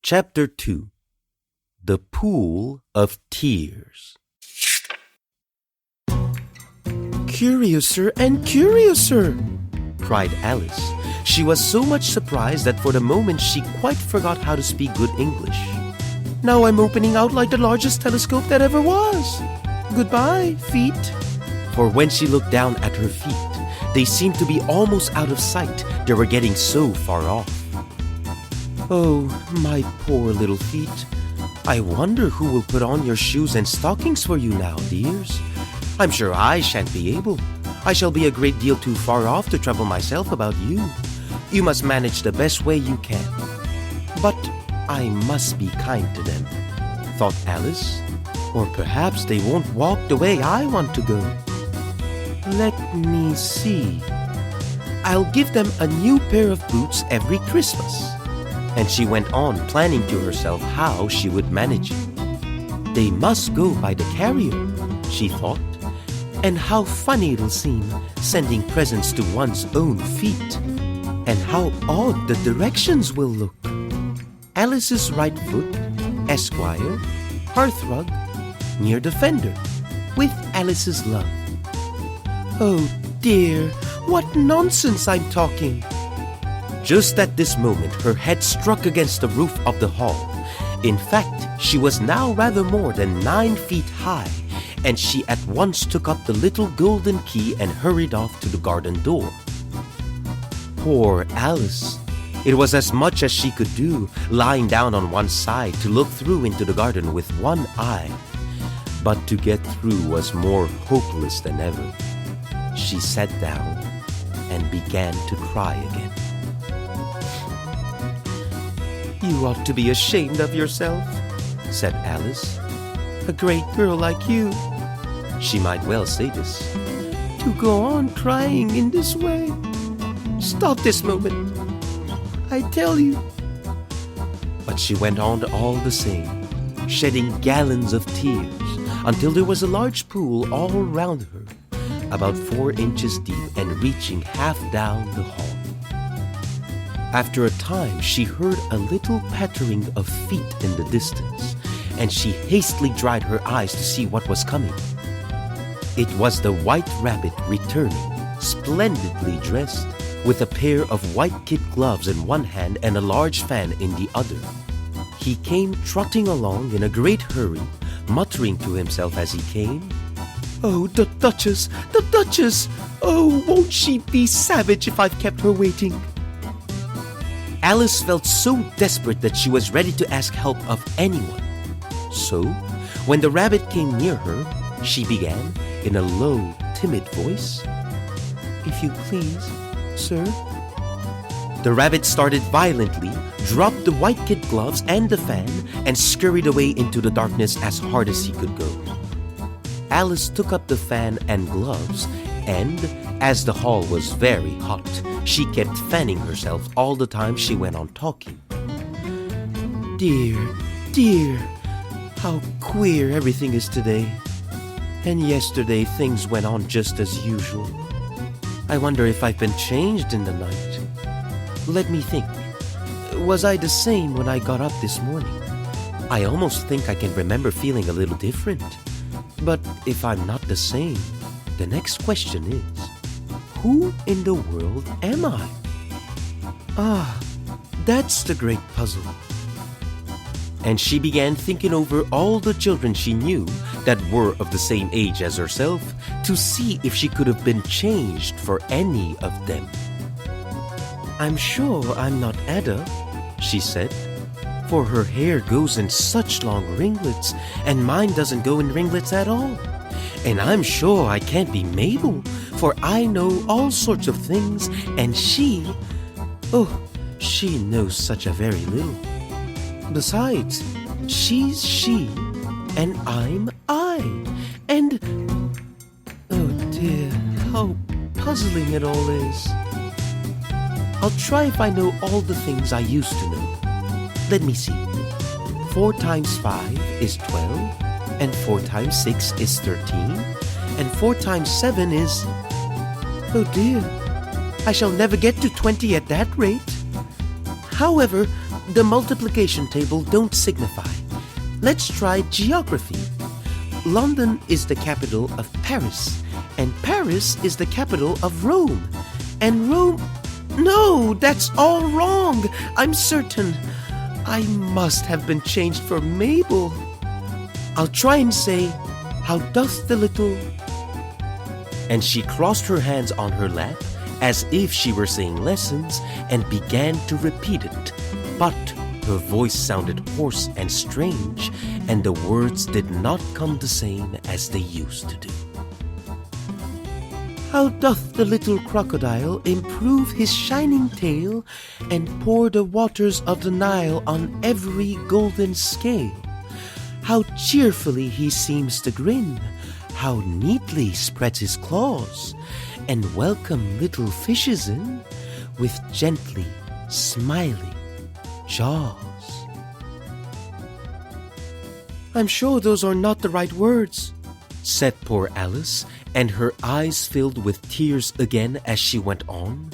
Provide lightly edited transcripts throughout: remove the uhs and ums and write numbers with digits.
Chapter 2 The Pool of Tears. "Curiouser and curiouser!" cried Alice. She was so much surprised that for the moment she quite forgot how to speak good English. "Now I'm opening out like the largest telescope that ever was. Goodbye, feet." For when she looked down at her feet, they seemed to be almost out of sight. They were getting so far off. "Oh, my poor little feet. I wonder who will put on your shoes and stockings for you now, dears. I'm sure I shan't be able. I shall be a great deal too far off to trouble myself about you. You must manage the best way you can. But I must be kind to them," thought Alice. "Or perhaps they won't walk the way I want to go. Let me see. I'll give them a new pair of boots every Christmas." And she went on planning to herself how she would manage it. "They must go by the carrier," she thought. "And how funny it'll seem sending presents to one's own feet. And how odd the directions will look. Alice's right foot, Esquire, hearthrug, near the fender, with Alice's love." "Oh dear, what nonsense I'm talking." Just at this moment, her head struck against the roof of the hall. In fact, she was now rather more than 9 feet high, and she at once took up the little golden key and hurried off to the garden door. Poor Alice! It was as much as she could do, lying down on one side to look through into the garden with one eye. But to get through was more hopeless than ever. She sat down and began to cry again. "You ought to be ashamed of yourself," said Alice. "A great girl like you," she might well say this, "to go on crying in this way. Stop this moment, I tell you." But she went on all the same, shedding gallons of tears, until there was a large pool all round her, about 4 inches deep and reaching half down the hall. After a time, she heard a little pattering of feet in the distance, and she hastily dried her eyes to see what was coming. It was the White Rabbit returning, splendidly dressed, with a pair of white kid gloves in one hand and a large fan in the other. He came trotting along in a great hurry, muttering to himself as he came, "Oh, the Duchess! The Duchess! Oh, won't she be savage if I've kept her waiting?" Alice felt so desperate that she was ready to ask help of anyone. So, when the rabbit came near her, she began, in a low, timid voice, "If you please, sir." The rabbit started violently, dropped the white kid gloves and the fan, and scurried away into the darkness as hard as he could go. Alice took up the fan and gloves, and, as the hall was very hot, she kept fanning herself all the time she went on talking. "Dear, dear, how queer everything is today. And yesterday things went on just as usual. I wonder if I've been changed in the night. Let me think. Was I the same when I got up this morning? I almost think I can remember feeling a little different. But if I'm not the same, the next question is, who in the world am I? Ah, that's the great puzzle." And she began thinking over all the children she knew that were of the same age as herself to see if she could have been changed for any of them. "I'm sure I'm not Ada," she said, "for her hair goes in such long ringlets, and mine doesn't go in ringlets at all. And I'm sure I can't be Mabel, for I know all sorts of things, and she knows such a very little. Besides, she's she, and I'm I, and oh dear, how puzzling it all is. I'll try if I know all the things I used to know. Let me see. 4 times 5 is 12, and 4 times 6 is 13, and 4 times 7 is... Oh dear, I shall never get to 20 at that rate. However, the multiplication table don't signify. Let's try geography. London is the capital of Paris, and Paris is the capital of Rome. And Rome... No, that's all wrong. I'm certain. I must have been changed for Mabel. I'll try and say, how doth the little... And she crossed her hands on her lap as if she were saying lessons and began to repeat it. But her voice sounded hoarse and strange, and the words did not come the same as they used to do. How doth the little crocodile improve his shining tail and pour the waters of the Nile on every golden scale? How cheerfully he seems to grin, how neatly spreads his claws, and welcome little fishes in with gently smiling jaws. I'm sure those are not the right words, said poor Alice, and her eyes filled with tears again as she went on.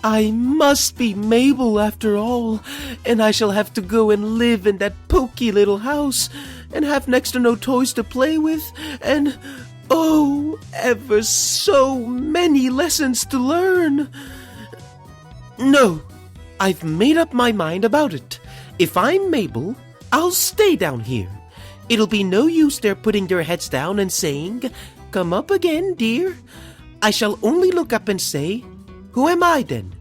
I must be Mabel after all, and I shall have to go and live in that poky little house, and have next to no toys to play with, and, oh, ever so many lessons to learn. No, I've made up my mind about it. If I'm Mabel, I'll stay down here. It'll be no use their putting their heads down and saying, "Come up again, dear." I shall only look up and say, "Who am I then?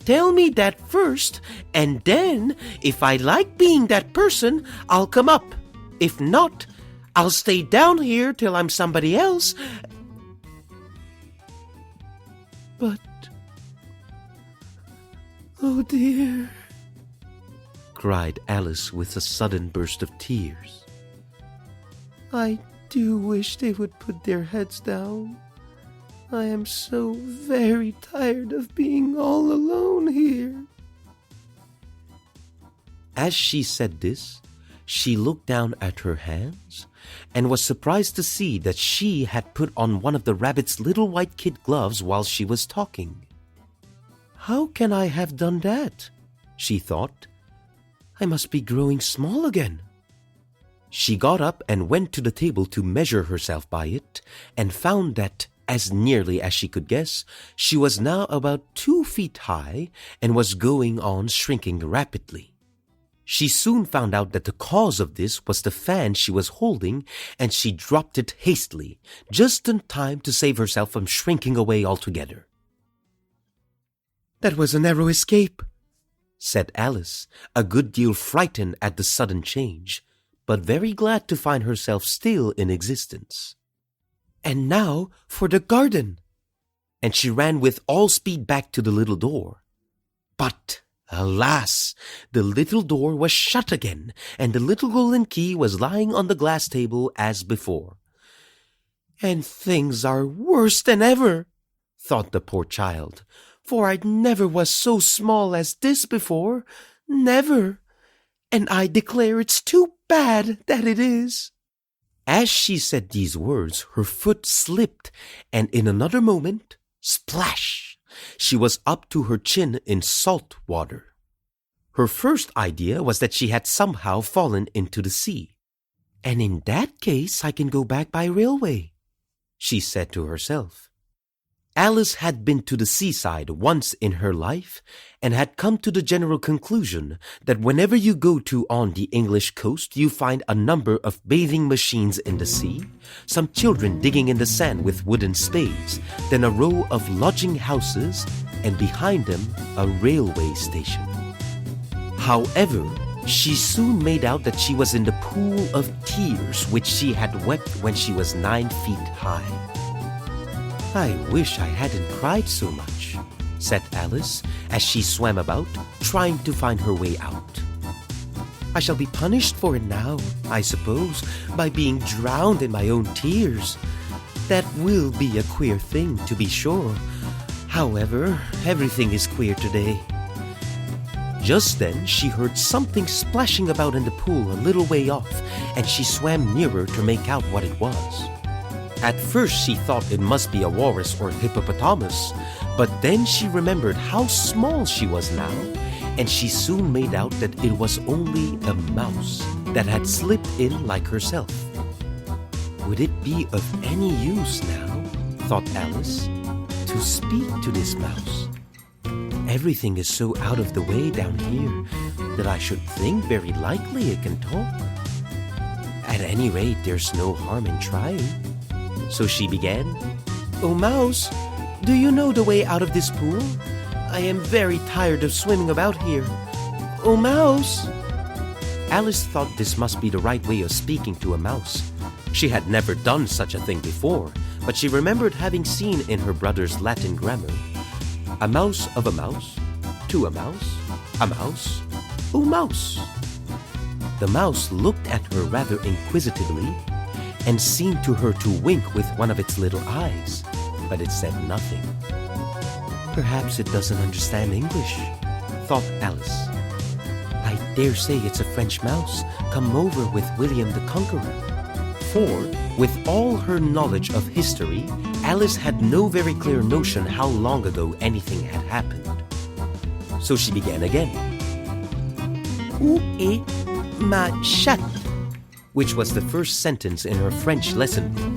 Tell me that first, and then, if I like being that person, I'll come up. If not, I'll stay down here till I'm somebody else." But, oh dear, cried Alice with a sudden burst of tears. I do wish they would put their heads down. I am so very tired of being all alone here. As she said this, she looked down at her hands and was surprised to see that she had put on one of the rabbit's little white kid gloves while she was talking. How can I have done that? She thought. I must be growing small again. She got up and went to the table to measure herself by it, and found that, as nearly as she could guess, she was now about 2 feet high and was going on shrinking rapidly. She soon found out that the cause of this was the fan she was holding, and she dropped it hastily, just in time to save herself from shrinking away altogether. That was a narrow escape, said Alice, a good deal frightened at the sudden change, but very glad to find herself still in existence. And now for the garden! And she ran with all speed back to the little door. But, alas! The little door was shut again, and the little golden key was lying on the glass table as before. And things are worse than ever, thought the poor child, for I never was so small as this before, never. And I declare it's too bad that it is. As she said these words, her foot slipped, and in another moment, splash! She was up to her chin in salt water. Her first idea was that she had somehow fallen into the sea. And in that case, I can go back by railway, she said to herself. Alice had been to the seaside once in her life, and had come to the general conclusion that whenever you go to on the English coast, you find a number of bathing machines in the sea, some children digging in the sand with wooden spades, then a row of lodging houses, and behind them a railway station. However, she soon made out that she was in the pool of tears which she had wept when she was 9 feet high. I wish I hadn't cried so much, said Alice, as she swam about, trying to find her way out. I shall be punished for it now, I suppose, by being drowned in my own tears. That will be a queer thing, to be sure. However, everything is queer today. Just then she heard something splashing about in the pool a little way off, and she swam nearer to make out what it was. At first she thought it must be a walrus or hippopotamus, but then she remembered how small she was now, and she soon made out that it was only a mouse that had slipped in like herself. Would it be of any use now, thought Alice, to speak to this mouse? Everything is so out of the way down here that I should think very likely it can talk. At any rate, there's no harm in trying. So she began, "Oh, mouse, do you know the way out of this pool? I am very tired of swimming about here. Oh, mouse." Alice thought this must be the right way of speaking to a mouse. She had never done such a thing before, but she remembered having seen in her brother's Latin grammar, a mouse of a mouse, to a mouse, oh mouse. The mouse looked at her rather inquisitively and seemed to her to wink with one of its little eyes, but it said nothing. Perhaps it doesn't understand English, thought Alice. I dare say it's a French mouse come over with William the Conqueror. For, with all her knowledge of history, Alice had no very clear notion how long ago anything had happened. So she began again. Où est ma chatte? Which was the first sentence in her French lesson book.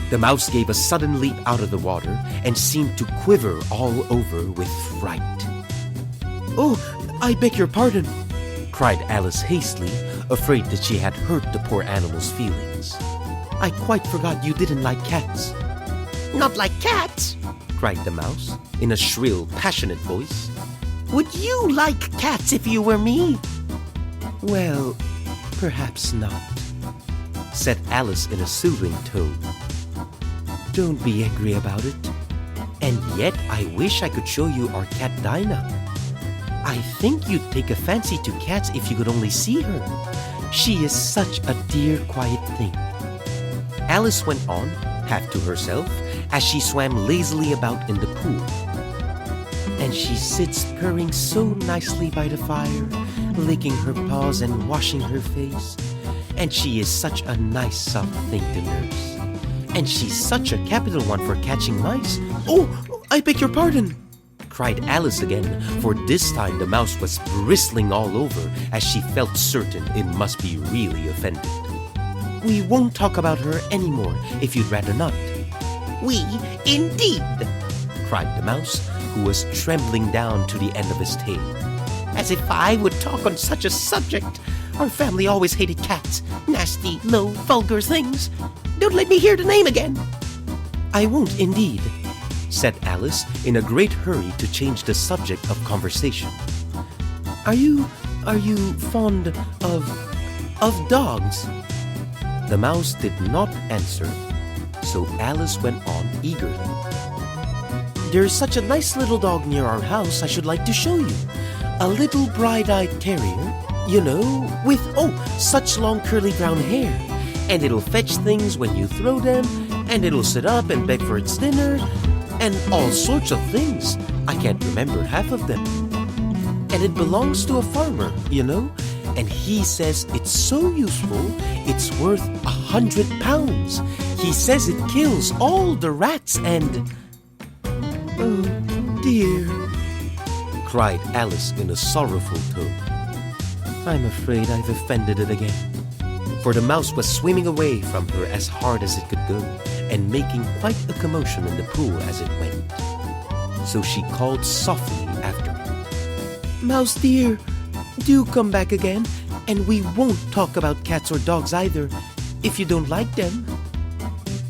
The mouse gave a sudden leap out of the water and seemed to quiver all over with fright. "Oh, I beg your pardon," cried Alice hastily, afraid that she had hurt the poor animal's feelings. "I quite forgot you didn't like cats." "Not like cats?" cried the mouse in a shrill, passionate voice. "Would you like cats if you were me?" "Well, perhaps not," said Alice in a soothing tone. "Don't be angry about it. And yet I wish I could show you our cat Dinah. I think you'd take a fancy to cats if you could only see her. She is such a dear, quiet thing." Alice went on, half to herself, as she swam lazily about in the pool. "And she sits purring so nicely by the fire, licking her paws and washing her face. And she is such a nice, soft thing to nurse. And she's such a capital one for catching mice." "Oh, I beg your pardon," cried Alice again, for this time the mouse was bristling all over as she felt certain it must be really offended. "We won't talk about her anymore if you'd rather not." "We, indeed," cried the mouse, who was trembling down to the end of his tail. "As if I would talk on such a subject. Our family always hated cats. Nasty, low, vulgar things. Don't let me hear the name again." "I won't indeed," said Alice in a great hurry to change the subject of conversation. Are you fond of dogs?" The mouse did not answer, so Alice went on eagerly. "There's such a nice little dog near our house I should like to show you. A little bright-eyed terrier, you know, with, such long curly brown hair. And it'll fetch things when you throw them, and it'll sit up and beg for its dinner, and all sorts of things. I can't remember half of them. And it belongs to a farmer, you know, and he says it's so useful, it's worth 100 pounds. He says it kills all the rats and..." "Oh, dear," cried Alice in a sorrowful tone. "I'm afraid I've offended it again." For the mouse was swimming away from her as hard as it could go, and making quite a commotion in the pool as it went. So she called softly after it, "Mouse dear, do come back again, and we won't talk about cats or dogs either, if you don't like them."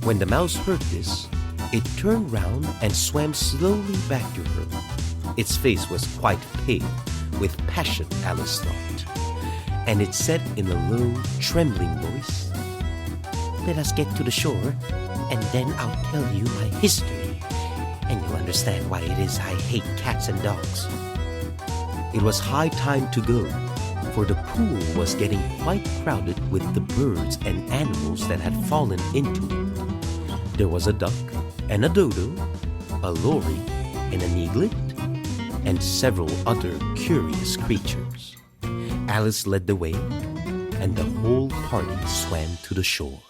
When the mouse heard this, it turned round and swam slowly back to her. Its face was quite pale, with passion, Alice thought, and it said in a low, trembling voice, "Let us get to the shore, and then I'll tell you my history, and you'll understand why it is I hate cats and dogs." It was high time to go, for the pool was getting quite crowded with the birds and animals that had fallen into it. There was a duck, and a dodo, a lory, and an eaglet, and several other curious creatures. Alice led the way, and the whole party swam to the shore.